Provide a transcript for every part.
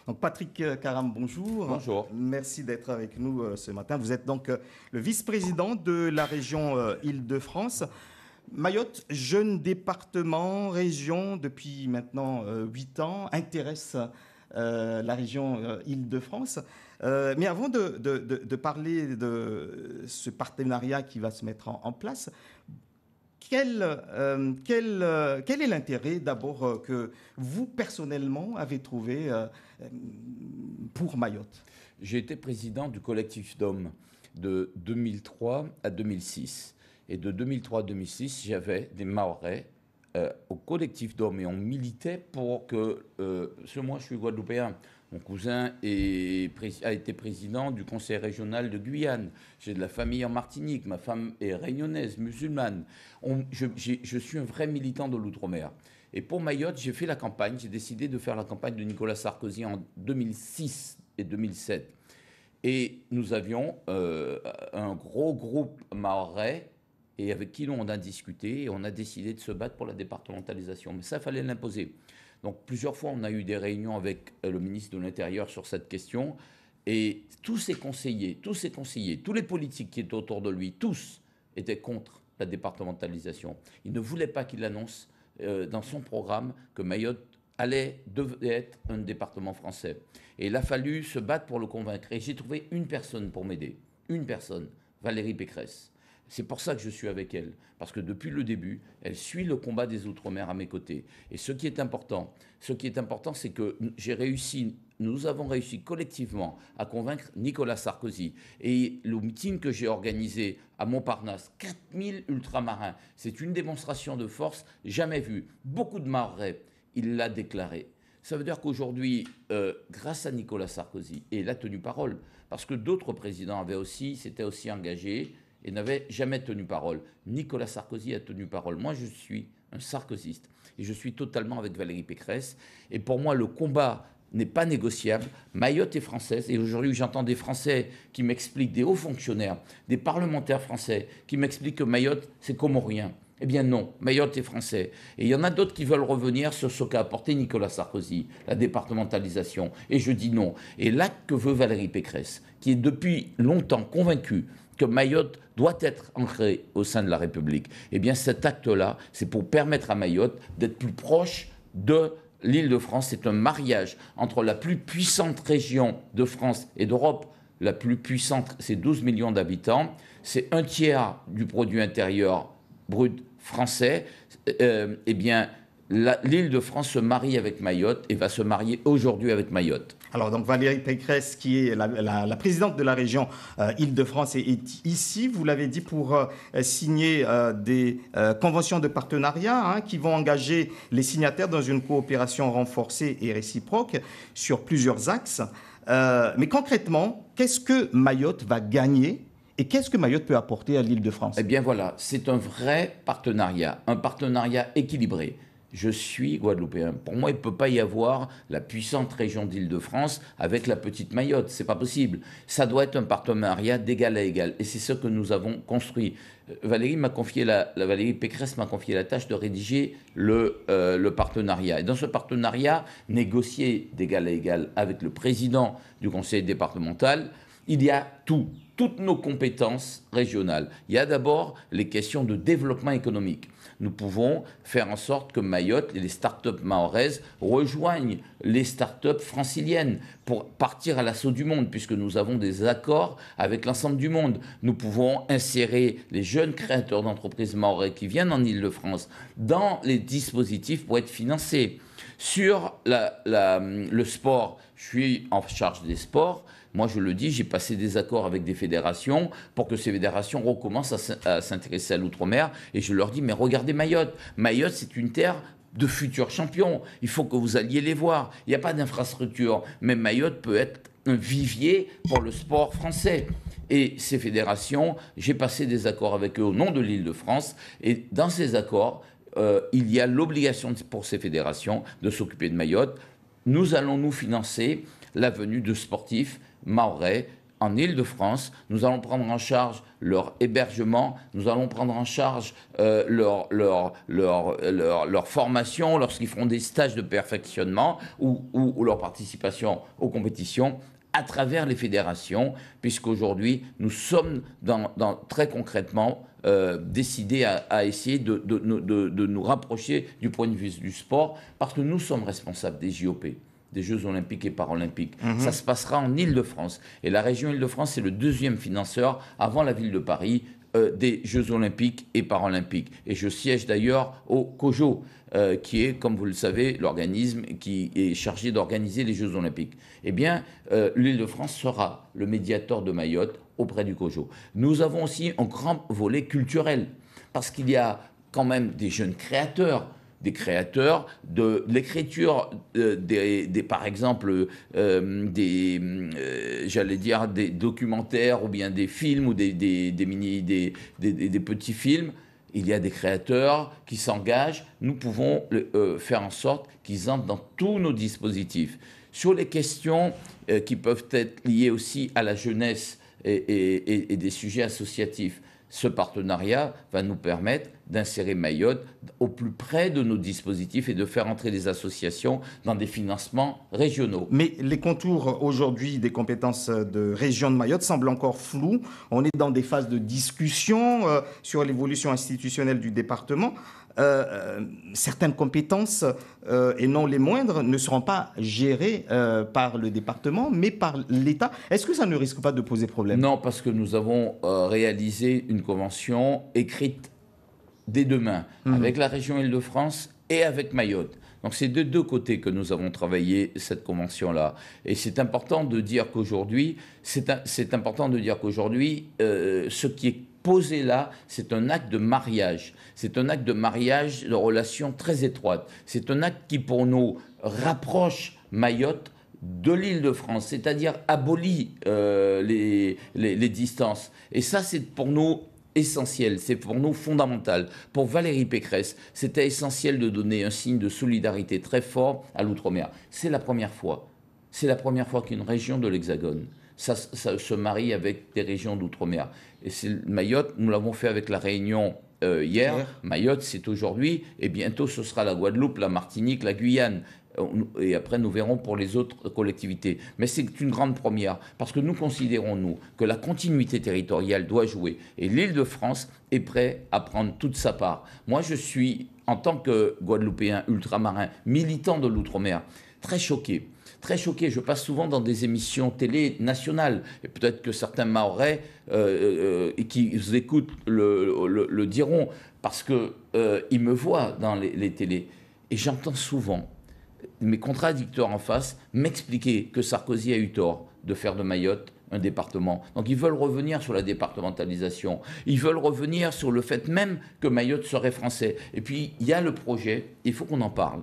Donc Patrick Karam, bonjour. Bonjour. Merci d'être avec nous ce matin. Vous êtes donc le vice-président de la région Île-de-France. Mayotte, jeune département, région depuis maintenant 8 ans, intéresse la région Île-de-France. Mais avant de parler de ce partenariat qui va se mettre en place, quel est l'intérêt d'abord que vous, personnellement, avez trouvé pour Mayotte? J'ai été président du collectif d'hommes de 2003 à 2006. Et de 2003 à 2006, j'avais des Mahorais au collectif d'hommes et on militait pour que... moi, je suis guadeloupéen. Mon cousin a été président du conseil régional de Guyane. J'ai de la famille en Martinique. Ma femme est réunionnaise, musulmane. Je suis un vrai militant de l'outre-mer. Et pour Mayotte, j'ai fait la campagne. J'ai décidé de faire la campagne de Nicolas Sarkozy en 2006 et 2007. Et nous avions un gros groupe mahorais et avec qui on a discuté et on a décidé de se battre pour la départementalisation. Mais ça, il fallait l'imposer. Donc plusieurs fois, on a eu des réunions avec le ministre de l'Intérieur sur cette question. Et tous ses conseillers, tous les politiques qui étaient autour de lui, tous étaient contre la départementalisation. Ils ne voulaient pas qu'il annonce dans son programme que Mayotte devait être un département français. Et il a fallu se battre pour le convaincre. Et j'ai trouvé une personne pour m'aider. Une personne, Valérie Pécresse. C'est pour ça que je suis avec elle, parce que depuis le début, elle suit le combat des Outre-mer à mes côtés. Et ce qui est important, c'est que nous avons réussi collectivement à convaincre Nicolas Sarkozy. Et le meeting que j'ai organisé à Montparnasse, 4000 ultramarins, c'est une démonstration de force jamais vue. Beaucoup de Mahorais, il l'a déclaré. Ça veut dire qu'aujourd'hui, grâce à Nicolas Sarkozy, et il a tenu parole, parce que d'autres présidents s'étaient aussi engagés, et n'avait jamais tenu parole. Nicolas Sarkozy a tenu parole. Moi, je suis un sarkozyste et je suis totalement avec Valérie Pécresse. Et pour moi, le combat n'est pas négociable. Mayotte est française et aujourd'hui, j'entends des Français qui m'expliquent, des hauts fonctionnaires, des parlementaires français qui m'expliquent que Mayotte, c'est comorien. Eh bien non, Mayotte est français. Et il y en a d'autres qui veulent revenir sur ce qu'a apporté Nicolas Sarkozy, la départementalisation. Et je dis non. Et là, que veut Valérie Pécresse, qui est depuis longtemps convaincue que Mayotte doit être ancrée au sein de la République. Eh bien, cet acte-là, c'est pour permettre à Mayotte d'être plus proche de l'Île-de-France. C'est un mariage entre la plus puissante région de France et d'Europe. La plus puissante, c'est 12 millions d'habitants. C'est un tiers du produit intérieur brut français. Eh bien, l'Île-de-France se marie avec Mayotte et va se marier aujourd'hui avec Mayotte. Alors, donc Valérie Pécresse, qui est la présidente de la région Île-de-France, est ici, vous l'avez dit, pour signer des conventions de partenariat qui vont engager les signataires dans une coopération renforcée et réciproque sur plusieurs axes. Mais concrètement, qu'est-ce que Mayotte va gagner et qu'est-ce que Mayotte peut apporter à l'Île-de-France? Eh bien voilà, c'est un vrai partenariat, un partenariat équilibré. Je suis guadeloupéen. Pour moi, il ne peut pas y avoir la puissante région d'Île-de-France avec la petite Mayotte. Ce n'est pas possible. Ça doit être un partenariat d'égal à égal. Et c'est ce que nous avons construit. Valérie Pécresse m'a confié la tâche de rédiger le partenariat. Et dans ce partenariat, négocié d'égal à égal avec le président du conseil départemental, il y a toutes nos compétences régionales. Il y a d'abord les questions de développement économique. Nous pouvons faire en sorte que Mayotte et les start-up mahoraises rejoignent les start-up franciliennes pour partir à l'assaut du monde, puisque nous avons des accords avec l'ensemble du monde. Nous pouvons insérer les jeunes créateurs d'entreprises mahorais qui viennent en Île-de-France dans les dispositifs pour être financés. Sur le sport, je suis en charge des sports. Moi, je le dis, j'ai passé des accords avec des fédérations pour que ces fédérations recommencent à s'intéresser à l'outre-mer. Et je leur dis, mais regardez Mayotte. Mayotte, c'est une terre de futurs champions. Il faut que vous alliez les voir. Il n'y a pas d'infrastructure. Mais Mayotte peut être un vivier pour le sport français. Et ces fédérations, j'ai passé des accords avec eux au nom de l'Île-de-France. Et dans ces accords, il y a l'obligation pour ces fédérations de s'occuper de Mayotte. Nous allons nous financer la venue de sportifs mahorais en Île-de-France, nous allons prendre en charge leur hébergement, nous allons prendre en charge leur formation lorsqu'ils feront des stages de perfectionnement ou leur participation aux compétitions à travers les fédérations, puisqu'aujourd'hui, nous sommes très concrètement décidés à essayer de nous rapprocher du point de vue du sport, parce que nous sommes responsables des JOP, des Jeux Olympiques et Paralympiques. Ça se passera en Île-de-France. Et la région Île-de-France, c'est le deuxième financeur, avant la ville de Paris, des Jeux Olympiques et Paralympiques. Et je siège d'ailleurs au COJO, qui est, comme vous le savez, l'organisme qui est chargé d'organiser les Jeux Olympiques. Eh bien, l'Île-de-France sera le médiateur de Mayotte auprès du COJO. Nous avons aussi un grand volet culturel, parce qu'il y a quand même des jeunes créateurs, des créateurs de l'écriture, par exemple, j'allais dire, des documentaires ou bien des films ou des petits films. Il y a des créateurs qui s'engagent. Nous pouvons faire en sorte qu'ils entrent dans tous nos dispositifs. Sur les questions qui peuvent être liées aussi à la jeunesse et des sujets associatifs, ce partenariat va nous permettre d'insérer Mayotte au plus près de nos dispositifs et de faire entrer les associations dans des financements régionaux. Mais les contours aujourd'hui des compétences de région de Mayotte semblent encore flous. On est dans des phases de discussion sur l'évolution institutionnelle du département. Certaines compétences, et non les moindres, ne seront pas gérées par le département, mais par l'État. Est-ce que ça ne risque pas de poser problème? Non, parce que nous avons réalisé une convention écrite dès demain avec la région Île-de-France et avec Mayotte. Donc c'est de deux côtés que nous avons travaillé cette convention-là. Et c'est important de dire qu'aujourd'hui, ce qui est posé là, c'est un acte de mariage. C'est un acte de mariage de relations très étroites. C'est un acte qui, pour nous, rapproche Mayotte de l'Île-de-France, c'est-à-dire abolit les distances. Et ça, c'est pour nous essentiel, c'est pour nous fondamental. Pour Valérie Pécresse, c'était essentiel de donner un signe de solidarité très fort à l'outre-mer. C'est la première fois. C'est la première fois qu'une région de l'Hexagone ça se marie avec des régions d'outre-mer. Et Mayotte, nous l'avons fait avec la Réunion hier. Mayotte, c'est aujourd'hui. Et bientôt, ce sera la Guadeloupe, la Martinique, la Guyane. Et après, nous verrons pour les autres collectivités. Mais c'est une grande première, parce que nous considérons, nous, que la continuité territoriale doit jouer. Et l'Île-de-France est prête à prendre toute sa part. Moi, je suis, en tant que Guadeloupéen, ultramarin, militant de l'outre-mer, très choqué. Très choqué, je passe souvent dans des émissions télé nationales, et peut-être que certains Mahorais qui écoutent le diront, parce qu'ils me voient dans les télés. Et j'entends souvent mes contradicteurs en face m'expliquer que Sarkozy a eu tort de faire de Mayotte un département. Donc ils veulent revenir sur la départementalisation. Ils veulent revenir sur le fait même que Mayotte serait français. Et puis il y a le projet, il faut qu'on en parle,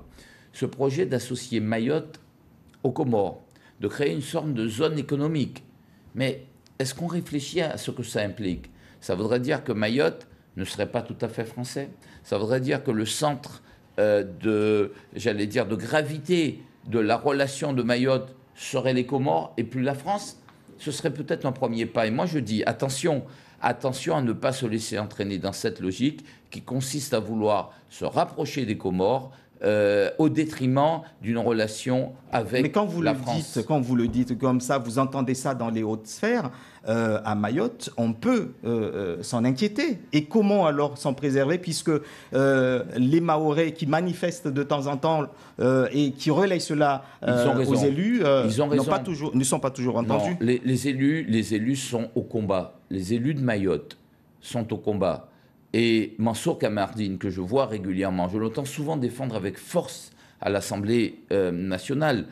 ce projet d'associer Mayotte aux Comores, de créer une sorte de zone économique. Mais est-ce qu'on réfléchit à ce que ça implique? Ça voudrait dire que Mayotte ne serait pas tout à fait français. Ça voudrait dire que le centre de gravité de la relation de Mayotte serait les Comores et plus la France. Ce serait peut-être un premier pas. Et moi je dis attention à ne pas se laisser entraîner dans cette logique qui consiste à vouloir se rapprocher des Comores au détriment d'une relation avec la France. Mais quand vous le dites comme ça, vous entendez ça dans les hautes sphères, à Mayotte, on peut s'en inquiéter. Et comment alors s'en préserver, puisque les Mahorais qui manifestent de temps en temps et qui relayent cela aux élus ne sont pas toujours entendus. Non, les élus sont au combat. Les élus de Mayotte sont au combat. Et Mansour Kamardine, que je vois régulièrement, je l'entends souvent défendre avec force à l'Assemblée nationale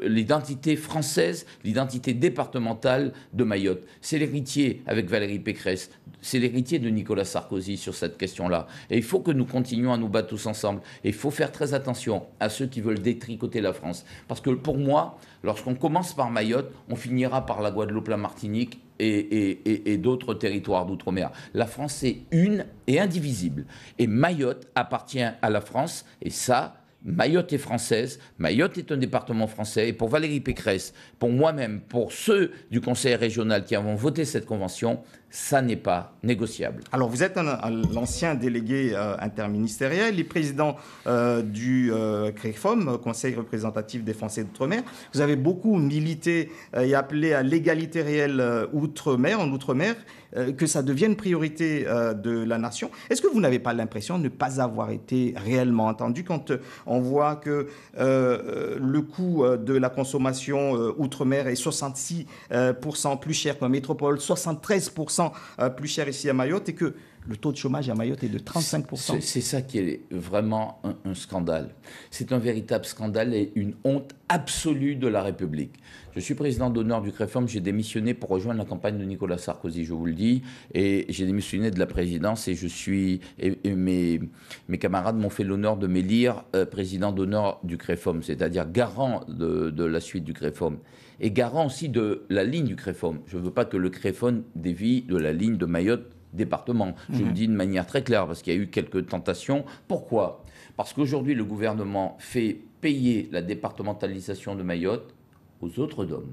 l'identité française, l'identité départementale de Mayotte. C'est l'héritier, avec Valérie Pécresse, c'est l'héritier de Nicolas Sarkozy sur cette question-là. Et il faut que nous continuions à nous battre tous ensemble. Et il faut faire très attention à ceux qui veulent détricoter la France. Parce que pour moi, lorsqu'on commence par Mayotte, on finira par la Guadeloupe, la Martinique et d'autres territoires d'outre-mer. La France est une et indivisible. Et Mayotte appartient à la France. Et ça, Mayotte est française, Mayotte est un département français, et pour Valérie Pécresse, pour moi-même, pour ceux du Conseil régional qui avons voté cette convention, ça n'est pas négociable. Alors, vous êtes l'ancien délégué interministériel et président du CREFOM, Conseil représentatif des Français d'Outre-mer. Vous avez beaucoup milité et appelé à l'égalité réelle outre-mer, en Outre-mer, que ça devienne priorité de la nation. Est-ce que vous n'avez pas l'impression de ne pas avoir été réellement entendu quand on voit que le coût de la consommation outre-mer est 66% plus cher qu'en métropole, 73% plus cher ici à Mayotte, et que le taux de chômage à Mayotte est de 35%. C'est ça qui est vraiment un scandale. C'est un véritable scandale et une honte absolue de la République. Je suis président d'honneur du CREFOM, j'ai démissionné pour rejoindre la campagne de Nicolas Sarkozy, je vous le dis, et j'ai démissionné de la présidence et mes camarades m'ont fait l'honneur de m'élire président d'honneur du CREFOM, c'est-à-dire garant de la suite du CREFOM et garant aussi de la ligne du CREFOM. Je ne veux pas que le CREFOM dévie de la ligne de Mayotte département. Je le dis de manière très claire parce qu'il y a eu quelques tentations. Pourquoi ? Parce qu'aujourd'hui, le gouvernement fait payer la départementalisation de Mayotte aux autres DOM,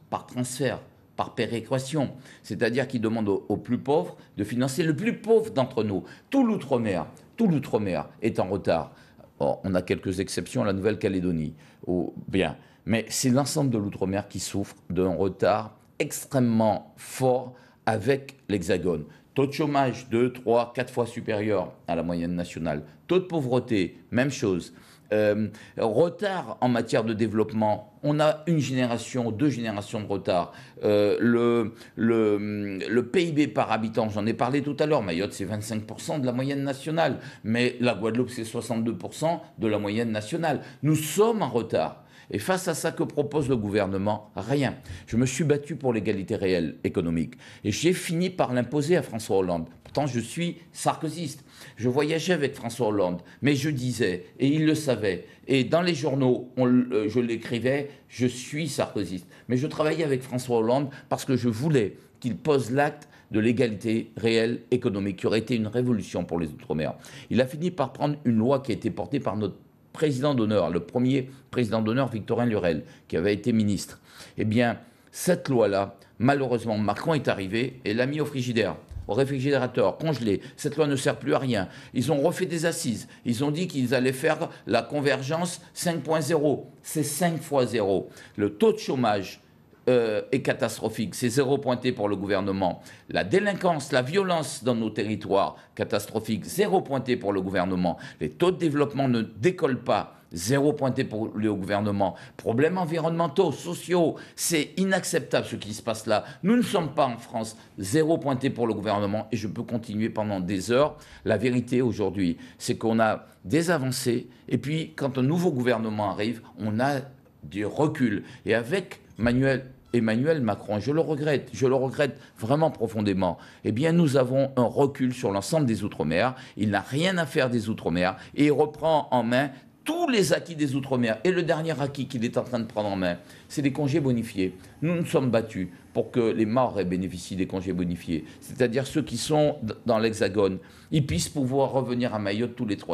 par transfert, par péréquation. C'est-à-dire qu'il demande aux plus pauvres de financer le plus pauvre d'entre nous. Tout l'outre-mer est en retard. Or, on a quelques exceptions, la Nouvelle-Calédonie. Bien. Mais c'est l'ensemble de l'outre-mer qui souffre d'un retard extrêmement fort avec l'Hexagone. Taux de chômage 2, 3, 4 fois supérieur à la moyenne nationale. Taux de pauvreté, même chose. Retard en matière de développement, on a une génération, 2 générations de retard. Le PIB par habitant, j'en ai parlé tout à l'heure, Mayotte c'est 25% de la moyenne nationale, mais la Guadeloupe c'est 62% de la moyenne nationale. Nous sommes en retard. Et face à ça, que propose le gouvernement ? Rien. Je me suis battu pour l'égalité réelle économique. Et j'ai fini par l'imposer à François Hollande. Pourtant, je suis sarkozyste. Je voyageais avec François Hollande. Mais je disais, et il le savait, et dans les journaux, je l'écrivais, je suis sarkozyste. Mais je travaillais avec François Hollande parce que je voulais qu'il pose l'acte de l'égalité réelle économique, qui aurait été une révolution pour les Outre-mer. Il a fini par prendre une loi qui a été portée par notre président d'honneur, le premier président d'honneur, Victorin Lurel, qui avait été ministre. Eh bien, cette loi-là, malheureusement, Macron est arrivé et l'a mis au frigidaire, au réfrigérateur, congelé. Cette loi ne sert plus à rien. Ils ont refait des assises. Ils ont dit qu'ils allaient faire la convergence 5.0. C'est 5 fois 0. Le taux de chômage est catastrophique. C'est 0 pointé pour le gouvernement. La délinquance, la violence dans nos territoires, catastrophique. 0 pointé pour le gouvernement. Les taux de développement ne décollent pas. 0 pointé pour le gouvernement. Problèmes environnementaux, sociaux, c'est inacceptable ce qui se passe là. Nous ne sommes pas en France. 0 pointé pour le gouvernement et je peux continuer pendant des heures. La vérité aujourd'hui, c'est qu'on a des avancées et puis quand un nouveau gouvernement arrive, on a du recul. Et avec Emmanuel Macron, je le regrette vraiment profondément, eh bien nous avons un recul sur l'ensemble des Outre-mer. Il n'a rien à faire des Outre-mer et il reprend en main tous les acquis des Outre-mer. Et le dernier acquis qu'il est en train de prendre en main, c'est les congés bonifiés. Nous nous sommes battus pour que les Mahorais bénéficient des congés bonifiés, c'est-à-dire ceux qui sont dans l'Hexagone. Ils puissent pouvoir revenir à Mayotte tous les 3 ans.